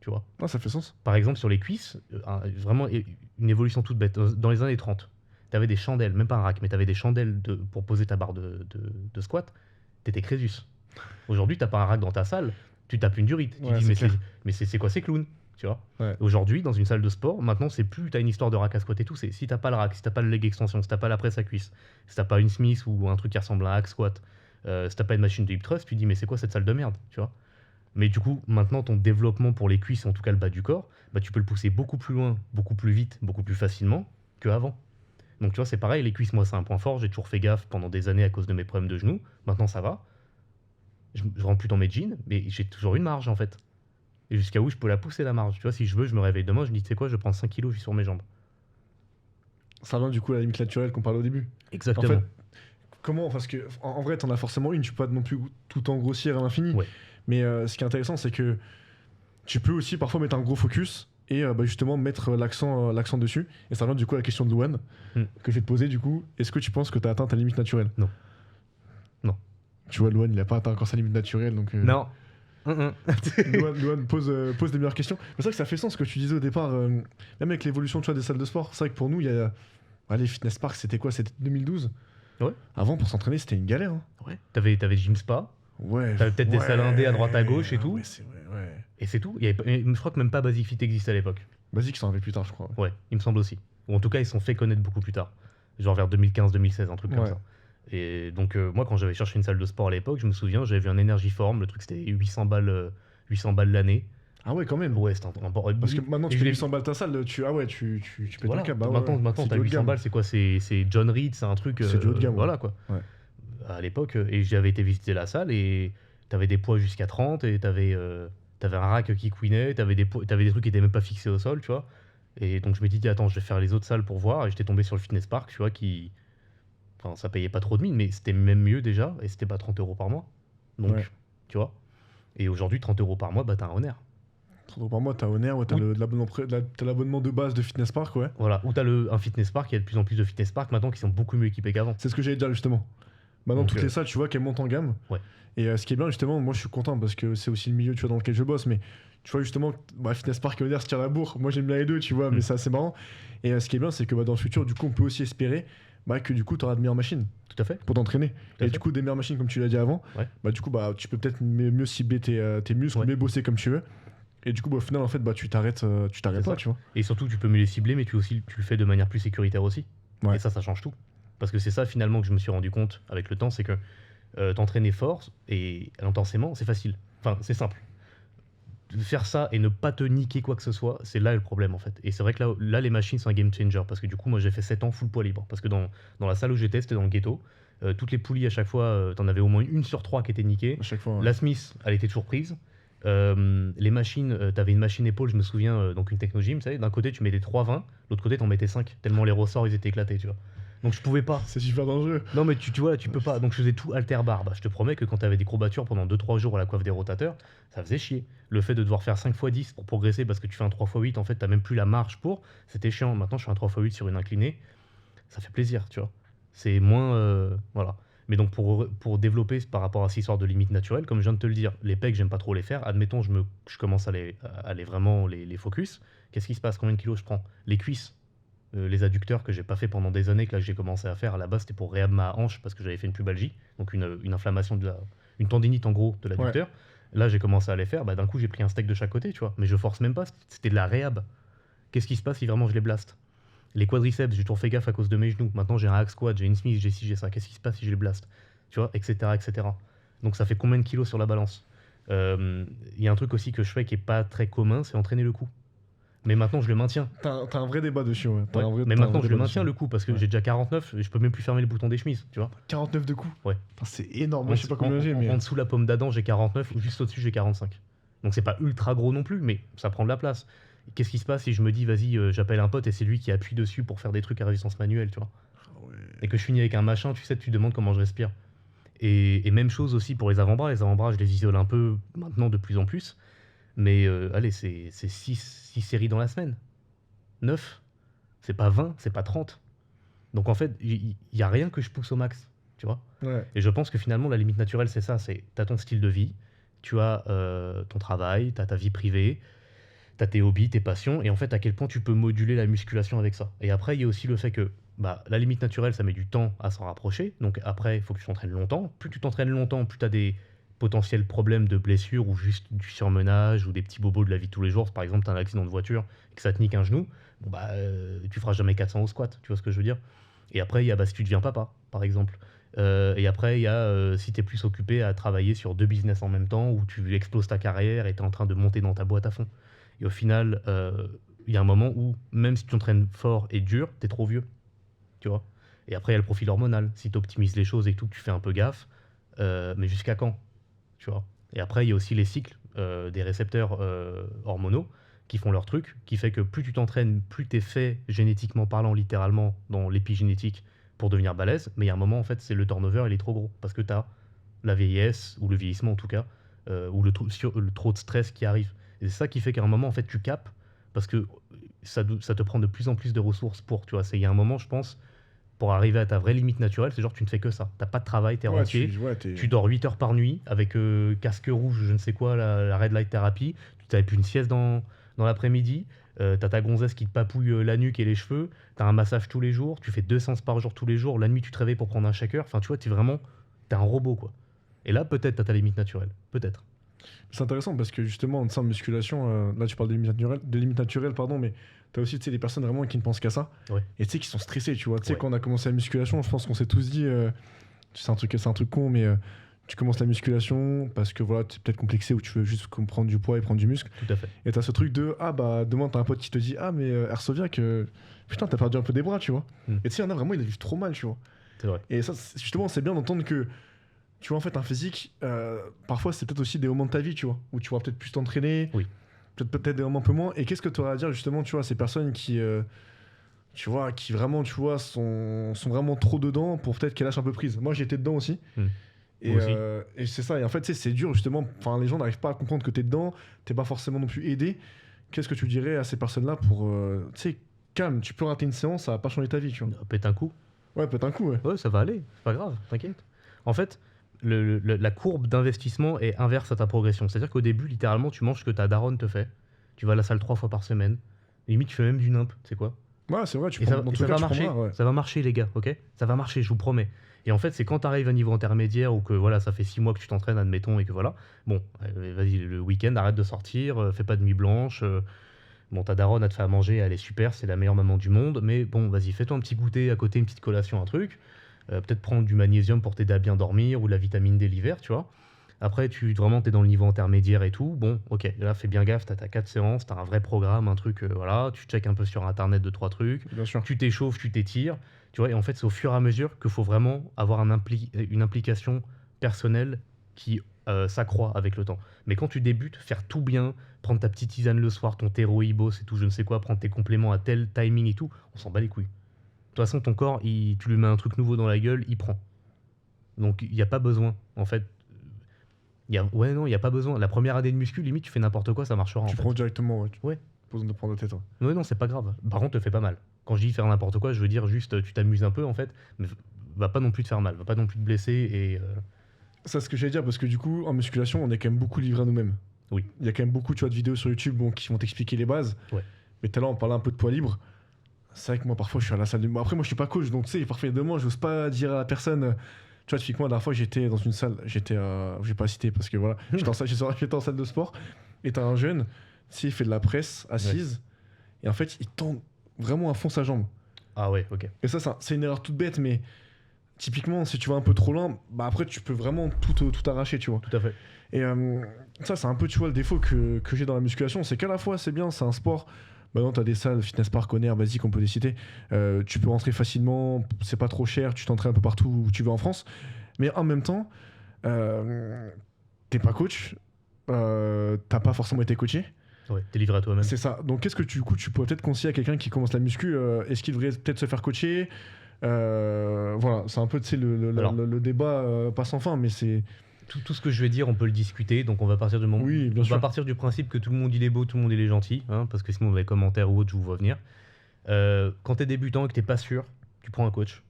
tu vois. Ah, ça fait sens. Par exemple, sur les cuisses, vraiment une évolution toute bête. Dans les années 30, tu avais des chandelles, même pas un rack, mais tu avais des chandelles pour poser ta barre de squat. Tu étais Crésus. Aujourd'hui, tu pas un rack dans ta salle, tu tapes une durite. Tu Ouais, dis, c'est clair. mais c'est quoi ces clowns, tu vois. Ouais. Aujourd'hui, dans une salle de sport, maintenant, c'est plus t'as une histoire de rack à squat et tout. C'est si t'as pas le rack, si t'as pas le leg extension, si t'as pas la presse à cuisse, si t'as pas une Smith ou un truc qui ressemble à un hack squat, si t'as pas une machine de hip thrust, tu dis, mais c'est quoi cette salle de merde, tu vois. Mais du coup, maintenant, ton développement pour les cuisses, en tout cas le bas du corps, bah, tu peux le pousser beaucoup plus loin, beaucoup plus vite, beaucoup plus facilement qu'avant. Donc tu vois, c'est pareil, les cuisses, moi, c'est un point fort. J'ai toujours fait gaffe pendant des années à cause de mes problèmes de genoux. Maintenant, ça va. Je rentre plus dans mes jeans, mais j'ai toujours une marge, en fait. Et jusqu'à où je peux la pousser, la marge. Tu vois, si je veux, je me réveille demain, je me dis, tu sais quoi, je prends 5 kilos, je suis sur mes jambes. Ça revient du coup à la limite naturelle qu'on parlait au début. Exactement. En fait, comment? Parce que en vrai, t'en as forcément une, tu peux pas non plus tout en grossir à l'infini. Ouais. Mais ce qui est intéressant, c'est que tu peux aussi parfois mettre un gros focus et bah, justement mettre l'accent dessus. Et ça revient du coup à la question de Luan que je vais te poser du coup. Est-ce que tu penses que tu as atteint ta limite naturelle? Non. Non. Tu vois, Luan, il a pas atteint encore sa limite naturelle. Donc, Non. Luan pose des meilleures questions. Mais c'est vrai que ça fait sens ce que tu disais au départ, même avec l'évolution tu vois, des salles de sport. C'est vrai que pour nous, il y a. Allez, Fitness Park, c'était quoi? C'était 2012. Ouais. Avant, pour s'entraîner, c'était une galère. Hein. Ouais. T'avais Gym Spa. Ouais. T'avais peut-être des salles indées à droite à gauche et tout. Ouais, c'est vrai, ouais. Et c'est tout. Je crois que même pas Basic Fit existait à l'époque. Basique, ça en avait plus tard, je crois. Ouais, il me semble aussi. Ou en tout cas, ils se sont fait connaître beaucoup plus tard. Genre vers 2015-2016, un truc comme Ouais. ça. Et donc, moi, quand j'avais cherché une salle de sport à l'époque, je me souviens, j'avais vu un Energy Form, le truc c'était 800 balles l'année. Ah ouais, quand même. Ouais, c'était un Parce que maintenant, et tu je payes l'ai- 800 balles ta salle, tu pètes voilà. un câble. Bah Maintenant, ouais, c'est t'as du haut de 800 gamme. balles, c'est quoi? C'est John Reed, c'est un truc. C'est du haut de gamme, ouais. Voilà quoi. Ouais. À l'époque, et j'avais été visiter la salle et t'avais des poids jusqu'à 30 et t'avais un rack qui couinait, t'avais des trucs qui étaient même pas fixés au sol, tu vois. Et donc je me dit, attends, je vais faire les autres salles pour voir. Et j'étais tombé sur le Fitness Park, tu vois, Enfin, ça payait pas trop de mine, mais c'était même mieux déjà. Et c'était pas 30 € par mois. Donc, Ouais. tu vois. Et aujourd'hui, 30 € par mois, bah t'as un Honor. 30 € par mois, t'as Honor, ouais, t'as l'abonnement de base de Fitness Park, ouais. Voilà. Ou t'as un Fitness Park, il y a de plus en plus de Fitness Park maintenant qui sont beaucoup mieux équipés qu'avant. C'est ce que j'allais dire justement. Maintenant, Donc, toutes les salles, tu vois qu'elles montent en gamme. Ouais. Et ce qui est bien, justement, moi je suis content parce que c'est aussi le milieu tu vois, dans lequel je bosse. Mais tu vois, justement, Fitness Park et Honor se tirent la bourre. Moi j'aime bien les deux, tu vois, mais c'est assez marrant. Et ce qui est bien, c'est que dans le futur, du coup, on peut aussi espérer que du coup, tu auras de meilleures machines Tout à fait. pour t'entraîner. à Et fait. du coup, des meilleures machines, comme tu l'as dit avant, Ouais. du coup, tu peux peut-être mieux cibler tes muscles, Ouais. mieux bosser comme tu veux. Et du coup, au final, en fait, tu t'arrêtes C'est pas, ça. tu vois. Et surtout, tu peux mieux les cibler, mais tu le fais de manière plus sécuritaire aussi. Ouais. Et ça change tout. Parce que c'est ça finalement que je me suis rendu compte avec le temps, c'est que t'entraîner fort et intensément, c'est facile. Enfin, c'est simple. Faire ça et ne pas te niquer quoi que ce soit, c'est là le problème en fait. Et c'est vrai que là les machines, c'est un game changer. Parce que du coup, moi j'ai fait 7 ans full poids libre. Parce que dans la salle où j'étais, c'était dans le ghetto. Toutes les poulies à chaque fois, t'en avais au moins une sur 3 qui était niquée. À chaque fois. Ouais. La Smith, elle était toujours prise. Les machines, t'avais une machine épaule, je me souviens, donc une Technogym, tu sais, d'un côté tu mettais 3,20, l'autre côté t'en mettais 5, tellement les ressorts ils étaient éclatés, tu vois. Donc je pouvais pas. C'est super dangereux. Non mais tu vois, tu peux pas. Donc je faisais tout alter bar. Bah, je te promets que quand t'avais des courbatures pendant 2-3 jours à la coiffe des rotateurs, ça faisait chier. Le fait de devoir faire 5x10 pour progresser parce que tu fais un 3x8, en fait t'as même plus la marge pour, c'était chiant. Maintenant je fais un 3x8 sur une inclinée, ça fait plaisir, tu vois. C'est moins... voilà. Mais donc pour développer par rapport à cette histoire de limite naturelle, comme je viens de te le dire, les pecs j'aime pas trop les faire. Admettons je commence à les vraiment les focus. Qu'est-ce qui se passe? Combien de kilos je prends? Les cuisses, les adducteurs que j'ai pas fait pendant des années, que là j'ai commencé à faire. À la base c'était pour réhab ma hanche parce que j'avais fait une pubalgie, donc une inflammation une tendinite en gros de l'adducteur. Là j'ai commencé à les faire, d'un coup j'ai pris un steak de chaque côté, tu vois. Mais je force même pas, c'était de la réhab. Qu'est-ce qui se passe si vraiment je les blaste? Les quadriceps, j'ai toujours fait gaffe à cause de mes genoux. Maintenant, j'ai un hack squat, j'ai une Smith, j'ai ci, j'ai ça. Qu'est-ce qui se passe si je les blaste? Tu vois, etc., etc. Donc, ça fait combien de kilos sur la balance? Il y a un truc aussi que je fais qui est pas très commun, c'est entraîner le coup. Mais maintenant, je le maintiens. T'as un vrai débat dessus, ouais. Ouais. Mais maintenant, je le maintiens le coup parce que j'ai déjà 49 et je peux même plus fermer les boutons des chemises, tu vois. 49 de coups. Ouais. Putain, c'est énorme. Moi, je sais pas combien j'ai, mais. En dessous la pomme d'Adam, j'ai 49 ou juste au-dessus, j'ai 45. Donc, c'est pas ultra gros non plus, mais ça prend de la place. Qu'est-ce qui se passe si je me dis, vas-y, j'appelle un pote et c'est lui qui appuie dessus pour faire des trucs à résistance manuelle, tu vois? Ah ouais. Et que je finis avec un machin, tu sais, tu te demandes comment je respire. Et même chose aussi pour les avant-bras. Les avant-bras, je les isole un peu maintenant de plus en plus. Mais allez, c'est 6 séries dans la semaine. 9. C'est pas 20, c'est pas 30. Donc en fait, il y a rien que je pousse au max, tu vois? Ouais. Et je pense que finalement, la limite naturelle, c'est ça. C'est t'as ton style de vie, tu as ton travail, t'as ta vie privée, t'as tes hobbies, tes passions, et en fait, à quel point tu peux moduler la musculation avec ça. Et après, il y a aussi le fait que bah, la limite naturelle, ça met du temps à s'en rapprocher. Donc après, il faut que tu t'entraînes longtemps. Plus tu t'entraînes longtemps, plus tu as des potentiels problèmes de blessures ou juste du surmenage ou des petits bobos de la vie de tous les jours. Par exemple, tu as un accident de voiture et que ça te nique un genou, bon, bah, tu feras jamais 400 au squat, tu vois ce que je veux dire. Et après, il y a bah, si tu deviens papa, par exemple. Et après, il y a si tu es plus occupé à travailler sur 2 business en même temps, où tu exploses ta carrière et tu es en train de monter dans ta boîte à fond. Et au final, il y a un moment où, même si tu t'entraînes fort et dur, tu es trop vieux, tu vois. Et après, il y a le profil hormonal. Si tu optimises les choses et tout, que tu fais un peu gaffe, mais jusqu'à quand, tu vois. Et après, il y a aussi les cycles des récepteurs hormonaux qui font leur truc, qui fait que plus tu t'entraînes, plus tu es fait génétiquement parlant, littéralement, dans l'épigénétique pour devenir balèze. Mais il y a un moment, en fait, c'est le turnover, il est trop gros. Parce que tu as la vieillesse, ou le vieillissement en tout cas, ou le trop de stress qui arrive. Et c'est ça qui fait qu'à un moment, en fait, tu capes, parce que ça te prend de plus en plus de ressources pour, tu vois. Il y a un moment, je pense, pour arriver à ta vraie limite naturelle, c'est genre tu ne fais que ça. T'as pas de travail, t'es Ouais, rentier, t'es... tu dors 8 heures par nuit avec casque rouge, je ne sais quoi, la red light therapy, tu t'avais plus une sieste dans l'après-midi, t'as ta gonzesse qui te papouille la nuque et les cheveux, t'as un massage tous les jours, tu fais 2 séances par jour tous les jours, la nuit tu te réveilles pour prendre un shaker, enfin tu vois, t'es un robot quoi. Et là peut-être t'as ta limite naturelle, peut-être. C'est intéressant parce que justement, en musculation, là tu parles de limites naturelles, pardon, mais t'as aussi tu sais, des personnes vraiment qui ne pensent qu'à ça. Ouais. Et tu sais, qui sont stressées, tu vois. Tu sais, Ouais. quand on a commencé la musculation, je pense qu'on s'est tous dit, c'est un truc con, mais tu commences la musculation parce que voilà, tu es peut-être complexé ou tu veux juste prendre du poids et prendre du muscle. Tout à fait. Et t'as ce truc de, ah bah, demain t'as un pote qui te dit, ah mais Airsoviac, que putain, t'as perdu un peu des bras, tu vois. Et tu sais, il y en a vraiment, ils le vivent trop mal, tu vois. C'est vrai. Et ça, justement, c'est bien d'entendre que, tu vois, en fait, un physique, parfois, c'est peut-être aussi des moments de ta vie, tu vois, où tu vas peut-être plus t'entraîner, Oui. peut-être des moments un peu moins. Et qu'est-ce que tu auras à dire, justement, tu vois, à ces personnes qui, tu vois, qui vraiment, tu vois, sont vraiment trop dedans pour peut-être qu'elles lâchent un peu prise. Moi, j'étais dedans aussi. Et, Moi aussi. et c'est ça. Et en fait, tu sais, c'est dur, justement. Enfin, les gens n'arrivent pas à comprendre que t'es dedans, t'es pas forcément non plus aidé. Qu'est-ce que tu dirais à ces personnes-là pour, tu sais, calme, tu peux rater une séance, ça va pas changer ta vie, tu vois. Pète un coup. Ouais, peut-être un coup, ouais. Ouais, ça va aller, c'est pas grave, t'inquiète. En fait, la courbe d'investissement est inverse à ta progression. C'est-à-dire qu'au début, littéralement, tu manges ce que ta daronne te fait. Tu vas à la salle 3 fois par semaine. Limite, tu fais même du nimp, tu sais quoi. Ouais, c'est vrai, tu Et prends, ça, dans et tout ça cas, va tu marcher. prendras, ouais. Ça va marcher, les gars, ok? Ça va marcher, je vous promets. Et en fait, c'est quand tu arrives à un niveau intermédiaire ou que voilà, ça fait 6 mois que tu t'entraînes, admettons, et que voilà. Bon, vas-y, le week-end, arrête de sortir, fais pas de nuit blanche. Bon, ta daronne, elle te fait à manger, elle est super, c'est la meilleure maman du monde. Mais bon, vas-y, fais-toi un petit goûter à côté, une petite collation, un truc. Peut-être prendre du magnésium pour t'aider à bien dormir ou de la vitamine D l'hiver, tu vois. Après, vraiment, t'es dans le niveau intermédiaire et tout. Bon, ok, là, fais bien gaffe, t'as 4 séances, t'as un vrai programme, un truc, voilà. Tu checkes un peu sur Internet 2-3 trucs. Bien sûr. Tu t'échauffes, tu t'étires. Tu vois, et en fait, c'est au fur et à mesure qu'il faut vraiment avoir une implication personnelle qui s'accroît avec le temps. Mais quand tu débutes, faire tout bien, prendre ta petite tisane le soir, ton terreau ibos et tout, je ne sais quoi, prendre tes compléments à tel timing et tout, on s'en bat les couilles. De toute façon, ton corps, tu lui mets un truc nouveau dans la gueule, il prend. Donc, il n'y a pas besoin, en fait. Ouais, non, il n'y a pas besoin. La première année de muscu, limite, tu fais n'importe quoi, ça marchera. Tu prends directement, ouais. Ouais. Pas besoin de prendre la tête, ouais. Ouais, non, c'est pas grave. Par contre, te fais pas mal. Quand je dis faire n'importe quoi, je veux dire juste, tu t'amuses un peu, en fait, mais va pas non plus te faire mal, va pas non plus te blesser et. Ça, c'est ce que j'allais dire, parce que du coup, en musculation, on est quand même beaucoup livré à nous-mêmes. Oui. Il y a quand même beaucoup, tu vois, de vidéos sur YouTube qui vont t'expliquer les bases. Ouais. Mais tout à l'heure, on parlait un peu de poids libre. C'est vrai que moi, parfois, je suis à la salle de... Bon, après, moi, je suis pas coach, donc tu sais, parfois, demain, j'ose pas dire à la personne... Tu vois, typiquement, la dernière fois, j'étais dans une salle, je vais pas citer parce que voilà, j'étais en salle de sport, et t'as un jeune, tu sais, il fait de la presse assise, et en fait, il tend vraiment à fond sa jambe. Ah ouais, ok. Et ça, c'est une erreur toute bête, mais typiquement, si tu vas un peu trop loin, bah après, tu peux vraiment tout arracher, tu vois. Tout à fait. Et ça, c'est un peu, tu vois, le défaut que j'ai dans la musculation, c'est qu'à la fois, c'est bien, c'est un sport. Maintenant, tu as des salles, Fitness Park, Honor, basique, on peut les citer. Tu peux rentrer facilement, c'est pas trop cher, tu t'entraînes un peu partout où tu veux en France. Mais en même temps, t'es pas coach, t'as pas forcément été coaché. Ouais, t'es livré à toi-même. C'est ça. Donc qu'est-ce que tu pourrais peut-être conseiller à quelqu'un qui commence la muscu, est-ce qu'il devrait peut-être se faire coacher? Voilà, c'est un peu le débat pas sans fin, mais c'est... Tout ce que je vais dire, on peut le discuter, donc on va partir Oui, bien on sûr. va partir du principe que tout le monde il est beau, tout le monde il est gentil, hein, parce que sinon dans les commentaires ou autres, je vous vois venir. Quand t'es débutant et que t'es pas sûr, tu prends un coach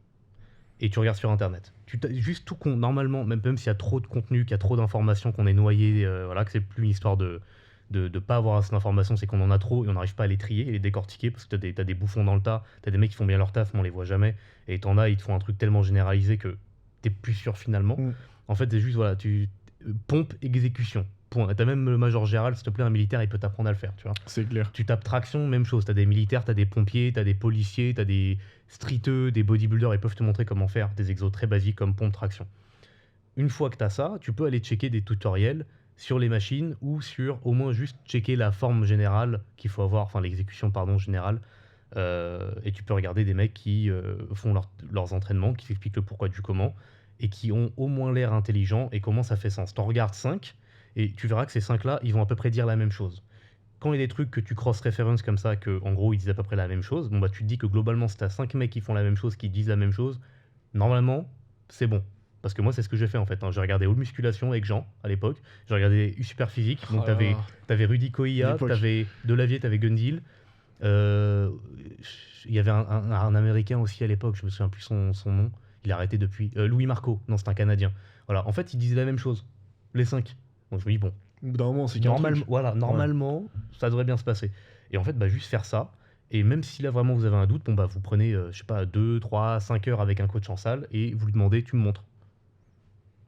et tu regardes sur internet. Juste tout con, normalement, même s'il y a trop de contenu, qu'il y a trop d'informations, qu'on est noyé, voilà, que c'est plus une histoire de pas avoir assez d'informations, c'est qu'on en a trop et on n'arrive pas à les trier et les décortiquer parce que t'as des bouffons dans le tas, t'as des mecs qui font bien leur taf, mais on les voit jamais, et t'en as, ils te font un truc tellement généralisé que t'es plus sûr finalement. Mm. En fait, c'est juste, voilà, pompe, exécution. Point. T'as même le major général, s'il te plaît, un militaire, il peut t'apprendre à le faire, tu vois. C'est clair. Tu tapes traction, même chose. T'as des militaires, t'as des pompiers, t'as des policiers, t'as des streeteux, des bodybuilders, ils peuvent te montrer comment faire des exos très basiques comme pompe, traction. Une fois que t'as ça, tu peux aller checker des tutoriels sur les machines ou sur au moins juste checker la forme générale qu'il faut avoir, enfin l'exécution, pardon, générale. Et tu peux regarder des mecs qui font leurs entraînements, qui t'expliquent le pourquoi du comment, et qui ont au moins l'air intelligents et comment ça fait sens. T'en regardes 5, et tu verras que ces 5-là, ils vont à peu près dire la même chose. Quand il y a des trucs que tu cross-reference comme ça, que en gros ils disent à peu près la même chose, bon bah tu te dis que globalement si t'as 5 mecs qui font la même chose, qui disent la même chose, normalement c'est bon. Parce que moi c'est ce que j'ai fait en fait, hein. J'ai regardé All Musculation avec Jean à l'époque, j'ai regardé Super Physique, donc Oh là là. t'avais Rudy Koya, L'époque. t'avais Delavier, t'avais Gundil. Il y avait un américain aussi à l'époque, je me souviens plus son nom, il a arrêté depuis. Louis Marco, non c'est un Canadien. Voilà, en fait ils disaient la même chose, les 5. Donc je me dis bon, Au bout d'un moment, c'est qu'il y a un truc. normalement, ça devrait bien se passer. Et en fait, bah, juste faire ça. Et même si là vraiment vous avez un doute, bon bah vous prenez, je sais pas, 2, 3, 5 heures avec un coach en salle et vous lui demandez, tu me montres.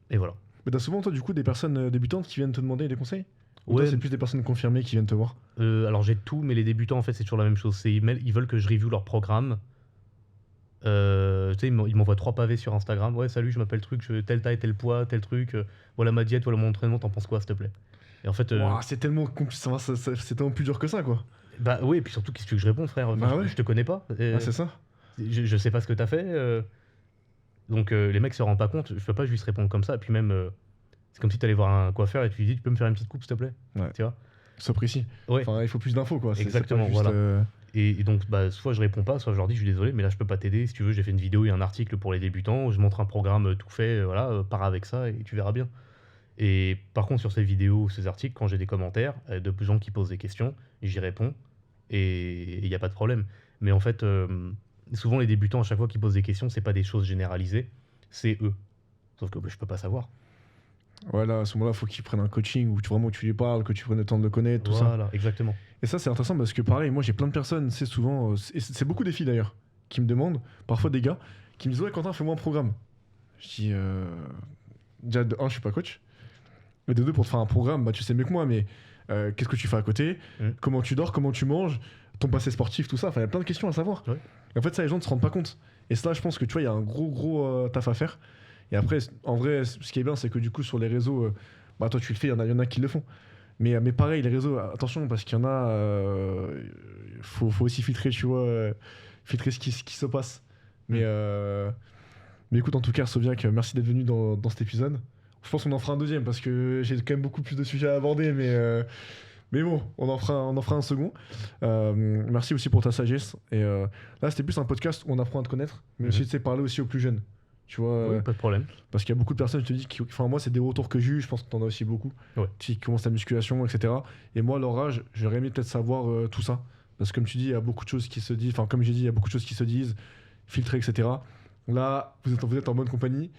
Et voilà. Mais t'as souvent, toi, du coup, des personnes débutantes qui viennent te demander des conseils? Ou toi, Ouais, c'est plus des personnes confirmées qui viennent te voir? alors j'ai tout, mais les débutants en fait c'est toujours la même chose. Ils veulent que je review leur programme. Tu sais, ils m'envoient 3 pavés sur Instagram. Ouais, salut, je m'appelle truc, je telle taille, tel poids, tel truc. Voilà ma diète, voilà mon entraînement, t'en penses quoi, s'il te plaît? Et en fait, Ouah, c'est tellement c'est tellement plus dur que ça, quoi. bah oui, et puis surtout, qu'est-ce que tu veux que je réponds, frère? Enfin, Bah ouais. je te connais pas. Ah, c'est ça. Je sais pas ce que t'as fait. Donc les mecs se rendent pas compte. Je peux pas juste répondre comme ça. Et puis même, c'est comme si t'allais voir un coiffeur et tu lui dis, tu peux me faire une petite coupe, s'il te plaît? Ouais. Tu vois? Sois précis. Ouais. Enfin, il faut plus d'infos, quoi. C'est pas Exactement, juste, voilà. Et donc, bah, soit je réponds pas, soit je leur dis, je suis désolé, mais là, je peux pas t'aider. Si tu veux, j'ai fait une vidéo et un article pour les débutants. Je montre un programme tout fait. Voilà, pars avec ça et tu verras bien. Et par contre, sur ces vidéos ou ces articles, quand j'ai des commentaires de gens qui posent des questions, j'y réponds et il n'y a pas de problème. Mais en fait, souvent les débutants, à chaque fois qu'ils posent des questions, c'est pas des choses généralisées, c'est eux. Sauf que bah, je peux pas savoir. Voilà, à ce moment-là, il faut qu'ils prennent un coaching où vraiment tu lui parles, que tu prennes le temps de le connaître, tout ça. Voilà, exactement. Et ça, c'est intéressant parce que pareil, moi j'ai plein de personnes, c'est souvent, c'est beaucoup des filles d'ailleurs, qui me demandent, parfois des gars, qui me disent ouais Quentin, fais-moi un programme. Je dis déjà de un, je suis pas coach, mais de deux, pour te faire un programme, bah tu sais mieux que moi, mais qu'est-ce que tu fais à côté, comment tu dors, comment tu manges, ton passé sportif, tout ça, enfin il y a plein de questions à savoir. Ouais. Et en fait ça les gens ne se rendent pas compte. Et ça, je pense que tu vois, il y a un gros taf à faire. Et après, en vrai, ce qui est bien, c'est que du coup sur les réseaux, bah toi tu le fais, il y en a qui le font. Mais pareil, les réseaux, attention, parce qu'il y en a, faut aussi filtrer, tu vois, filtrer ce qui se passe. Mais écoute, en tout cas, Soviac, merci d'être venu dans cet épisode. Je pense qu'on en fera un deuxième, parce que j'ai quand même beaucoup plus de sujets à aborder, mais bon, on en fera un second. Merci aussi pour ta sagesse. Et là, c'était plus un podcast où on apprend à te connaître, mais aussi, tu sais, parler aussi aux plus jeunes. Tu vois, Oui, pas de problème. parce qu'il y a beaucoup de personnes, je te dis, enfin moi c'est des retours que j'ai eu, je pense que t'en as aussi beaucoup, Ouais. qui commencent la musculation, etc. Et moi, à leur âge, j'aurais aimé peut-être savoir tout ça. Parce que comme tu dis, il y a beaucoup de choses qui se disent, enfin comme j'ai dit, il y a beaucoup de choses qui se disent, filtrées, etc. Là, vous êtes en bonne compagnie.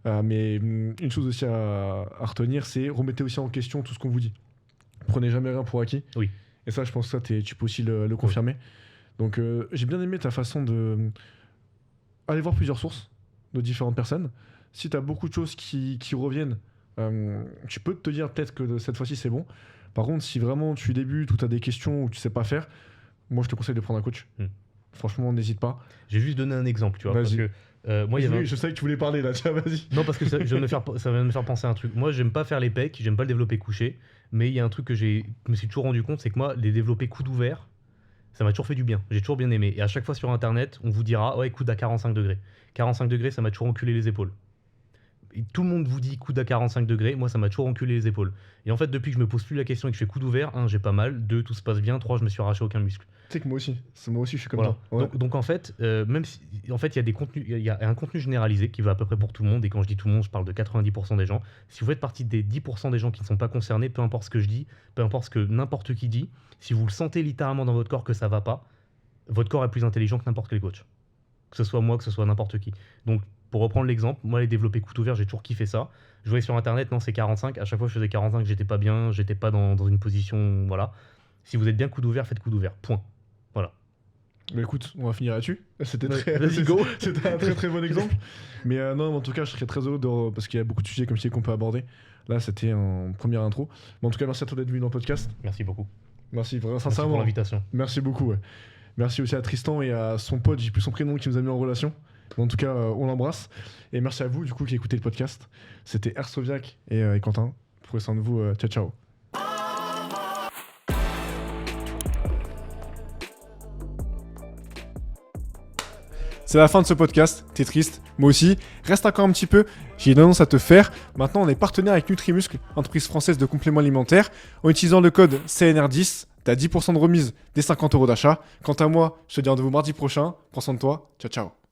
Mais une chose aussi à retenir, c'est remettez aussi en question tout ce qu'on vous dit. Prenez jamais rien pour acquis. Oui. Et ça, je pense que ça, tu peux aussi le confirmer. Donc j'ai bien aimé ta façon de aller voir plusieurs sources de différentes personnes. Si tu as beaucoup de choses qui reviennent, tu peux te dire peut-être que cette fois-ci c'est bon. Par contre, si vraiment tu débutes ou tu as des questions ou tu sais pas faire, moi je te conseille de prendre un coach. Franchement, n'hésite pas. J'ai juste donné un exemple, tu vois. Parce que, moi, Je savais que tu voulais parler là, tiens, vas-y. Non, parce que ça vient de me faire penser à un truc. Moi, j'aime pas faire les pecs, j'aime pas le développé couché, mais il y a un truc que je me suis toujours rendu compte, c'est que moi, les développés coude ouvert, ça m'a toujours fait du bien. J'ai toujours bien aimé. Et à chaque fois sur internet, on vous dira, ouais, coude à 45 degrés. 45 degrés, ça m'a toujours enculé les épaules. tout le monde vous dit coude à 45 degrés, moi ça m'a toujours enculé les épaules. Et en fait, depuis que je me pose plus la question et que je fais coude ouvert, 1, j'ai pas mal, 2, tout se passe bien, 3, je me suis arraché aucun muscle. Tu sais que moi aussi, je suis comme Voilà. ça. Ouais. Donc en fait, même si en fait, il y a des contenus, il y a un contenu généralisé qui va à peu près pour tout le monde. Et quand je dis tout le monde, je parle de 90% des gens. Si vous faites partie des 10% des gens qui ne sont pas concernés, peu importe ce que je dis, peu importe ce que n'importe qui dit, si vous le sentez littéralement dans votre corps que ça va pas, votre corps est plus intelligent que n'importe quel coach. Que ce soit moi, que ce soit n'importe qui. Donc pour reprendre l'exemple, moi les développés coude ouvert, j'ai toujours kiffé ça. Je voyais sur internet, non c'est 45. À chaque fois que je faisais 45, j'étais pas bien, j'étais pas dans une position, voilà. Si vous êtes bien coude ouvert, faites coude ouvert. Point. Voilà. Mais écoute, on va finir là-dessus. C'était Ouais, très, vas-y, go. c'était un très très bon exemple. Mais non, en tout cas, je serais très heureux parce qu'il y a beaucoup de sujets comme je disais qu'on peut aborder. Là, c'était en première intro. Mais en tout cas, merci à toi d'être venu dans le podcast. Merci beaucoup. Merci vraiment Merci sincèrement. pour l'invitation. Merci beaucoup. Ouais. Merci aussi à Tristan et à son pote, j'ai plus son prénom, qui nous a mis en relation. Mais en tout cas, on l'embrasse. Et merci à vous, du coup, qui écoutez le podcast. C'était Airsoviac et Quentin. Prenez soin de vous. Ciao, ciao. C'est la fin de ce podcast, t'es triste, moi aussi. Reste encore un petit peu, j'ai une annonce à te faire. Maintenant, on est partenaire avec Nutrimuscle, entreprise française de compléments alimentaires. En utilisant le code CNR10, t'as 10% de remise des 50 € d'achat. Quant à moi, je te dis rendez-vous mardi prochain. Prends soin de toi, ciao ciao.